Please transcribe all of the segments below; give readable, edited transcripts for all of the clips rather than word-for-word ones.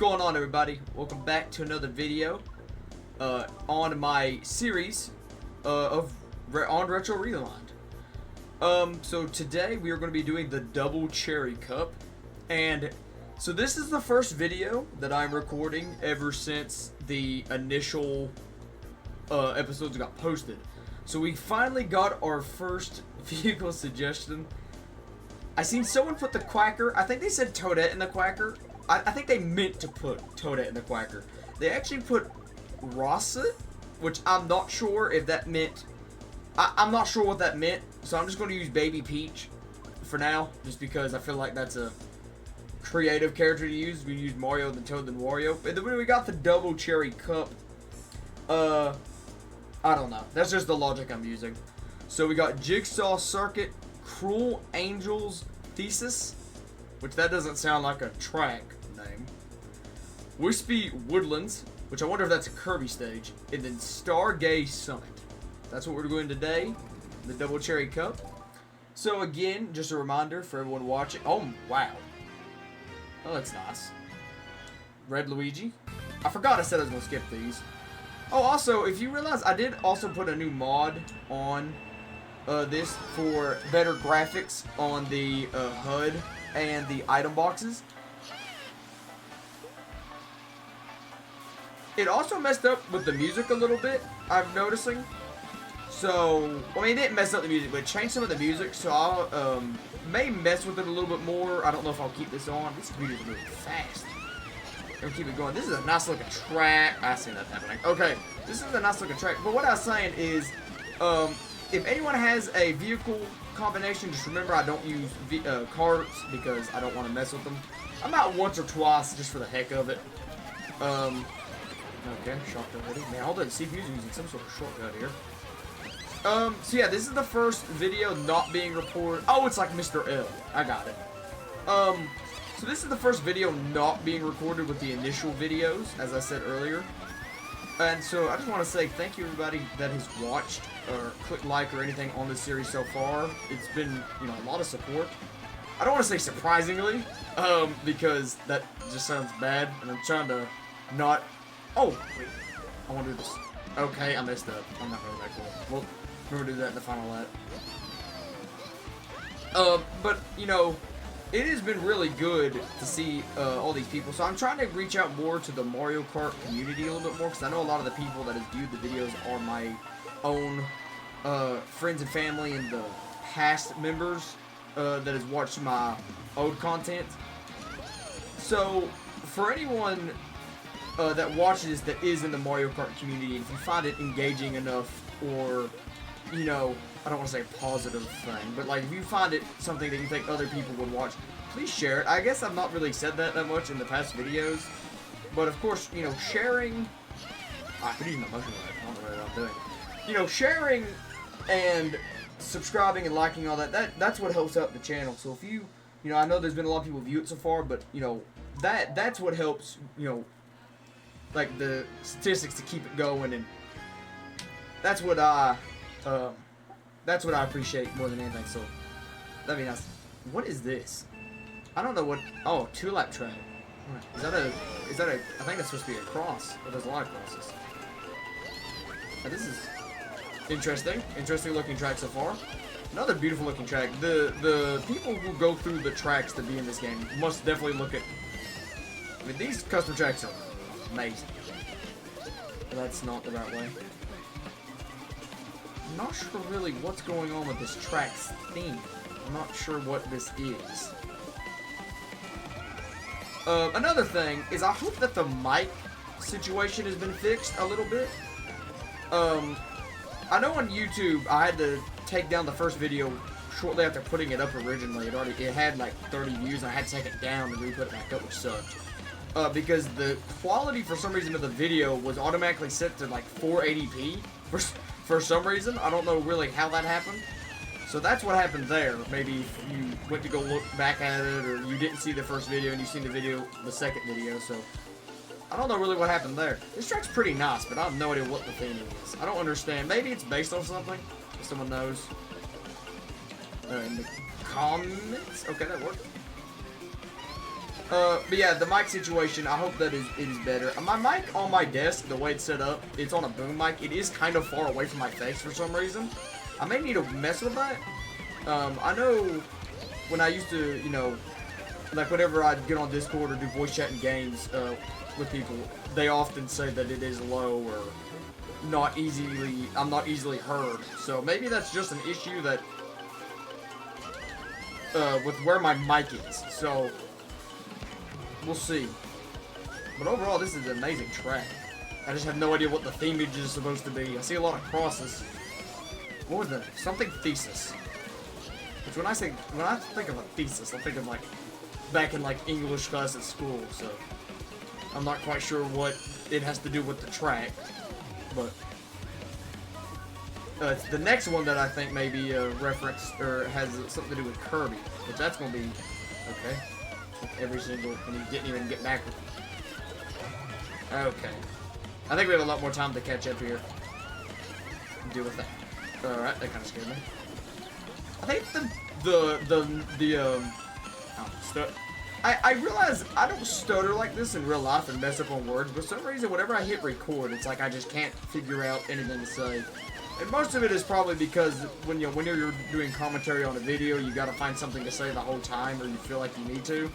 going on, everybody? Welcome back to another video on my series on Retro Rewind. So today we are going to be doing the double Chery Cup, and so this is the first video that I'm recording ever since the initial episodes got posted. So we finally got our first vehicle suggestion. I seen someone put the Quacker. I think they said Toadette in the Quacker. I think they meant to put Toadette in the Quacker. They actually put Rossett, which I'm not sure if that meant... I'm not sure what that meant, so I'm just going to use Baby Peach for now, just because I feel like that's a creative character to use. We use Mario, then Toad, then Wario. And then we got the double Chery Cup. I don't know. That's just the logic I'm using. So we got Jigsaw Circuit, Cruel Angels Thesis, which that doesn't sound like a track name. Wispy Woodlands, which I wonder if that's a Kirby stage. And then Stargaze Summit. That's what we're doing today, the double Chery Cup. So again, just a reminder for everyone watching. Oh, wow. Oh, that's nice. Red Luigi. I forgot I said I was going to skip these. Oh, also, if you realize, I did also put a new mod on this for better graphics on the HUD and the item boxes. It also messed up with the music a little bit, I'm noticing. So, I mean, it didn't mess up the music, but it changed some of the music, so I'll may mess with it a little bit more. I don't know if I'll keep this on. This computer's moving fast. I'm gonna keep it going. This is a nice looking track. I see that happening. Okay, this is a nice looking track. But what I was saying is, if anyone has a vehicle combination, just remember I don't use carts because I don't want to mess with them. I'm out once or twice just for the heck of it. Okay, shotgun ready. Man, all the CPU's using some sort of shortcut here. So yeah, this is the first video not being recorded. Oh, it's like Mr. L. I got it. So this is the first video not being recorded with the initial videos, as I said earlier. And so I just want to say thank you everybody that has watched or clicked like or anything on this series so far. It's been, you know, a lot of support. I don't want to say surprisingly, because that just sounds bad, and I'm trying to not... Oh, wait. I want to do this. Okay, I messed up. I'm not really that cool. Well, we're going to do that in the final lap. But, you know, it has been really good to see all these people. So I'm trying to reach out more to the Mario Kart community a little bit more, because I know a lot of the people that have viewed the videos are my own friends and family and the past members that has watched my old content. So for anyone that watches that is in the Mario Kart community, if you find it engaging enough, or, you know, I don't want to say a positive thing, but like if you find it something that you think other people would watch, please share it. I guess I've not really said that much in the past videos, but of course, you know, sharing... I could use my motion right. I don't know what I'm doing. You know, sharing and subscribing and liking all that's what helps out the channel. So if you know, I know there's been a lot of people view it so far, but you know, that's what helps, you know, like the statistics to keep it going, and that's what I appreciate more than anything. So that'd be nice. What is this? I don't know what. Oh, 2-lap track. Is that a? I think that's supposed to be a cross. But there's a lot of crosses. Now, this is interesting. Interesting looking track so far. Another beautiful looking track. The people who go through the tracks to be in this game must definitely look at. I mean, these custom tracks are amazing. But that's not the right way. I'm not sure really what's going on with this track's theme. I'm not sure what this is. Another thing is I hope that the mic situation has been fixed a little bit. I know on YouTube I had to take down the first video shortly after putting it up originally. It had like 30 views, and I had to take it down and re-put it back up, which sucked. Because the quality for some reason of the video was automatically set to like 480p for some reason. I don't know really how that happened. So that's what happened there. Maybe if you went to go look back at it, or you didn't see the first video and you seen the second video. So I don't know really what happened there. This track's pretty nice, but I have no idea what the theme is. I don't understand. Maybe it's based on something. If someone knows. In the comments. Okay, that worked. But yeah, the mic situation, I hope that it is better. My mic on my desk, the way it's set up, it's on a boom mic. It is kind of far away from my face for some reason. I may need to mess with that. I know when I used to, you know, like whenever I'd get on Discord or do voice chat in games with people, they often say that it is low or not easily, I'm not easily heard. So maybe that's just an issue that, with where my mic is. So, we'll see. But overall, this is an amazing track. I just have no idea what the themage is supposed to be. I see a lot of crosses. What was that? Something thesis. Which when I think of a thesis, I think of like back in like English class at school. So I'm not quite sure what it has to do with the track, but the next one that I think maybe referenced or has something to do with Kirby, but that's gonna be okay. Every single, and he didn't even get back with me. Okay, I think we have a lot more time to catch up here. Deal with that. All right, that kind of scared me. I think I realize I don't stutter like this in real life and mess up on words, but for some reason, whenever I hit record, it's like I just can't figure out anything to say. And most of it is probably because when you're doing commentary on a video, you gotta find something to say the whole time, or you feel like you need to.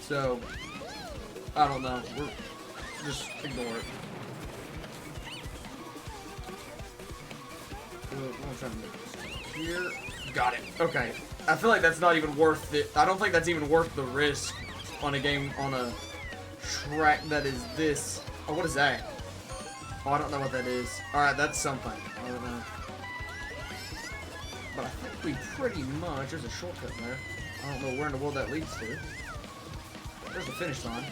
So, I don't know. Just ignore it. I'm trying to make this here. Got it. Okay. I feel like that's not even worth it. I don't think that's even worth the risk on a game, on a track that is this. Oh, what is that? Oh, I don't know what that is. Alright, that's something. I don't know. But I think we pretty much... There's a shortcut there. I don't know where in the world that leads to. There's the finish line.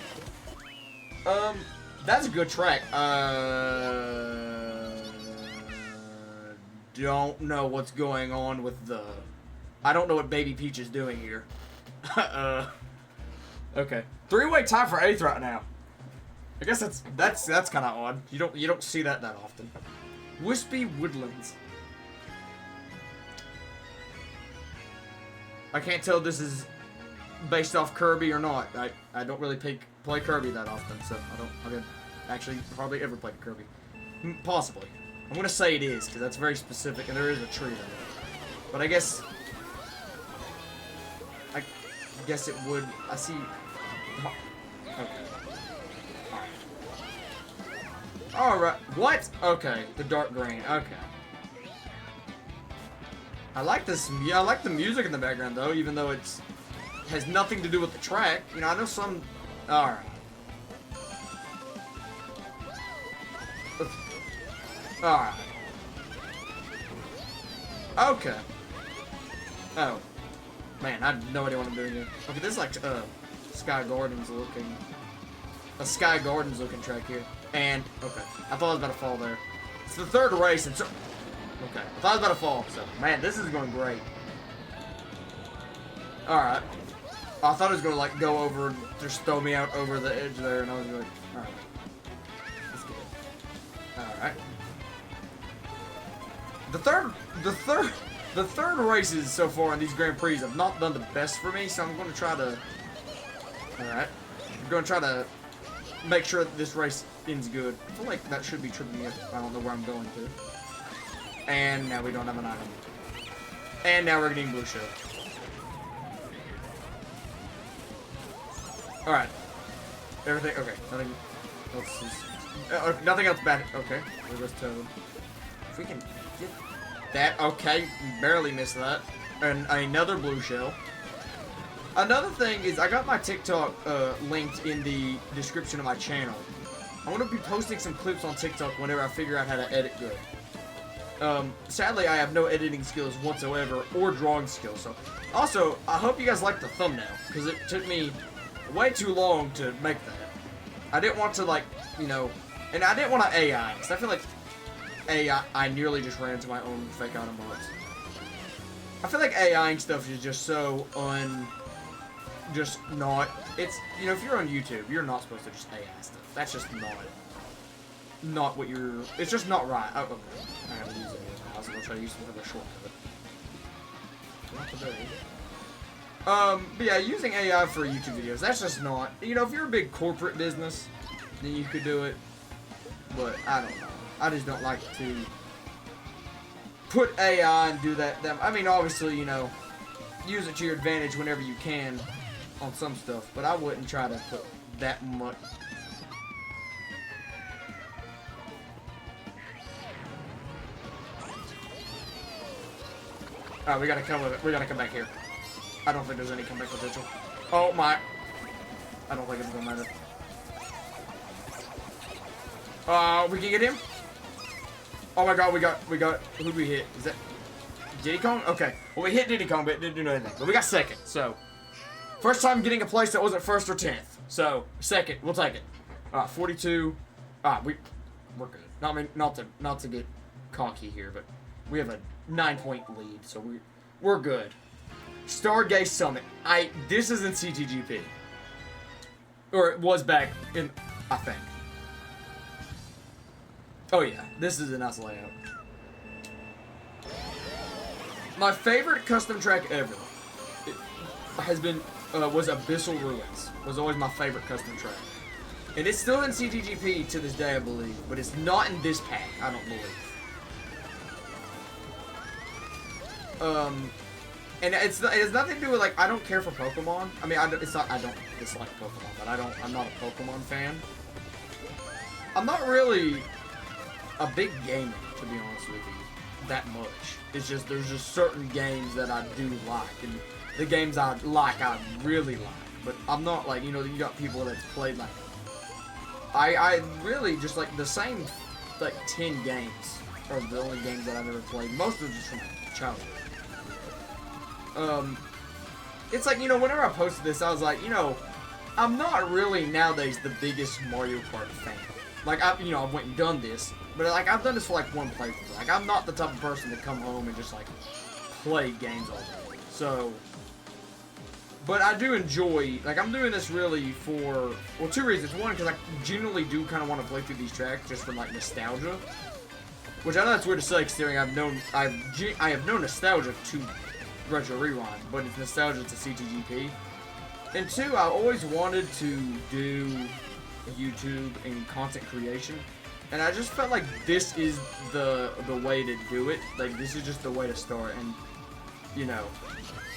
That's a good track. Don't know what's going on with the... I don't know what Baby Peach is doing here. Okay. 3-way tie for 8th right now. I guess that's kind of odd. You don't see that often. Wispy Woodlands. I can't tell if this is based off Kirby or not. I don't really play Kirby that often, so I don't actually hardly ever played Kirby. Possibly. I'm gonna say it is because that's very specific, and there is a tree there. But I guess it would. I see. Okay. Alright. What? Okay. The dark green. Okay. I like this. Yeah, I like the music in the background, though, even though it's has nothing to do with the track. You know, I know some... Alright. Alright. Okay. Oh. Man, I have no idea what I'm doing here. Okay, this is like, Sky Gardens looking... A Sky Gardens looking track here. And, okay. I thought I was about to fall there. It's the third race, and so... Okay, I thought I was about to fall, so... Man, this is going great. Alright. I thought it was going to, like, go over and just throw me out over the edge there, and I was like, alright. Let's get it. Alright. The third races so far in these Grand Prix have not done the best for me, so I'm going to try to... Alright. I'm going to try to make sure that this race ends good. I feel like that should be tripping me if I don't know where I'm going to. And now we don't have an item. And now we're getting blue shell. Alright. Everything, okay. Nothing else is... nothing else bad. Okay. There goes Toad. If we can get that. Okay. Barely missed that. And another blue shell. Another thing is, I got my TikTok linked in the description of my channel. I'm going to be posting some clips on TikTok whenever I figure out how to edit good. Sadly, I have no editing skills whatsoever, or drawing skills. So, also, I hope you guys like the thumbnail, because it took me way too long to make that. I didn't want to, like, you know, and I didn't want to AI, because I feel like I nearly just ran into my own fake item bots. I feel like AIing stuff is just so just not, it's, you know, if you're on YouTube, you're not supposed to just AI stuff. That's just not what you're, it's just not right. Oh, okay. I gotta use it now, so I'm gonna try to use it for the shortcut. Not today. But yeah, using AI for YouTube videos, that's just not, you know, if you're a big corporate business, then you could do it, but I don't know. I just don't like to put AI and do that. I mean, obviously, you know, use it to your advantage whenever you can on some stuff, but I wouldn't try to put that much. Alright, we gotta come back here. I don't think there's any comeback potential. Oh my. I don't think it's gonna matter. We can get him? Oh my god, we got, who did we hit? Is that Diddy Kong? Okay. Well, we hit Diddy Kong, but it didn't do anything. But we got second, so. First time getting a place that wasn't first or 10th. So, second, we'll take it. 42. We're good. I mean, not to get cocky here, but we have a 9-point lead, so we're good. Stargaze Summit. This is in CTGP. Or it was back in, I think. Oh yeah, this is a nice layout. My favorite custom track ever has been, was Abyssal Ruins. Was always my favorite custom track. And it's still in CTGP to this day, I believe. But it's not in this pack, I don't believe. And it has nothing to do with, like, I don't care for Pokemon. I mean, it's not, I don't dislike Pokemon, but I'm not a Pokemon fan. I'm not really a big gamer, to be honest with you, that much. It's just, there's just certain games that I do like, and the games I like, I really like. But I'm not like, you know, you got people that's played, like, I really just, like, the same, like, 10 games are the only games that I've ever played. Most of them just from childhood. It's like, you know, whenever I posted this, I was like, you know, I'm not really nowadays the biggest Mario Kart fan. Like, I went and done this, but, like, I've done this for, like, one playthrough. Like, I'm not the type of person to come home and just, like, play games all day. So, but I do enjoy, like, I'm doing this really for, well, 2 reasons. One, because I genuinely do kind of want to play through these tracks just for, like, nostalgia. Which I know that's weird to say, considering I have no nostalgia to Retro Rewind, but it's nostalgia to CTGP. And 2, I always wanted to do YouTube and content creation, and I just felt like this is the way to do it. Like, this is just the way to start, and, you know,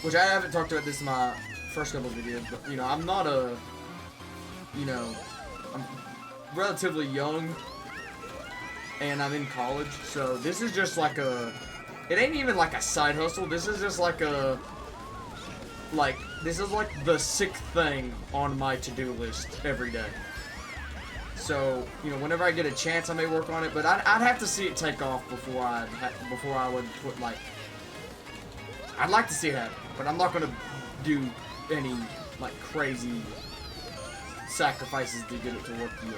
which I haven't talked about this in my first couple videos, but, you know, I'm not a, you know, I'm relatively young, and I'm in college, so this is just like a, it ain't even like a side hustle. This is just like a, like, this is like the 6th thing on my to-do list every day. So, you know, whenever I get a chance, I may work on it, but I'd have to see it take off before I would put, like, I'd like to see it happen, but I'm not going to do any, like, crazy sacrifices to get it to work yet.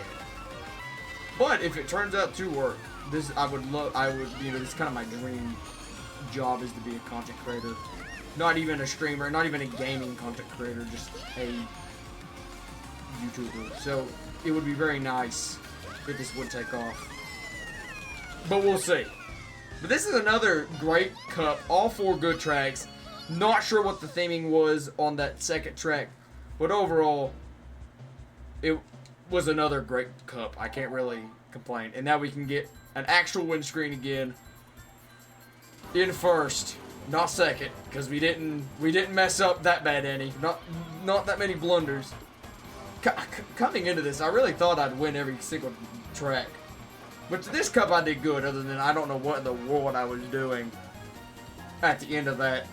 But if it turns out to work, you know, this is kind of my dream job, is to be a content creator. Not even a streamer, not even a gaming content creator, just a YouTuber. So it would be very nice if this would take off. But we'll see. But this is another great cup, all 4 good tracks. Not sure what the theming was on that second track, but overall, it was another great cup. I can't really complain. And now we can get an actual windscreen again in first, not second, because we didn't mess up that bad any. Not that many blunders. Coming into this, I really thought I'd win every single track. But to this cup I did good, other than I don't know what in the world I was doing at the end of that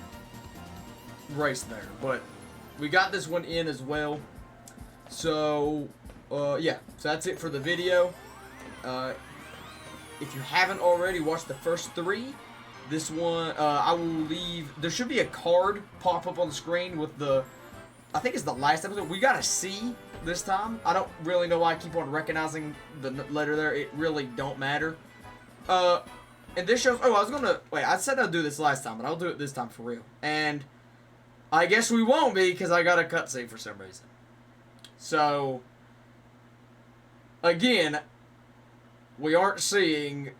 race there. But we got this one in as well. So, yeah. So that's it for the video. If you haven't already watched the first 3, this one, I will leave, there should be a card pop up on the screen with the, I think it's the last episode. We got a C this time. I don't really know why I keep on recognizing the letter there. It really don't matter. And this shows, I said I'd do this last time, but I'll do it this time for real. And I guess we won't be, because I got a cutscene for some reason. So, again, we aren't seeing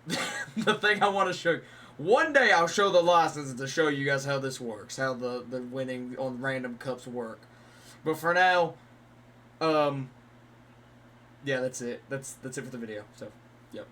the thing I want to show you. One day I'll show the license to show you guys how this works, how the winning on random cups work. But for now, yeah, that's it. That's it for the video. So, yep.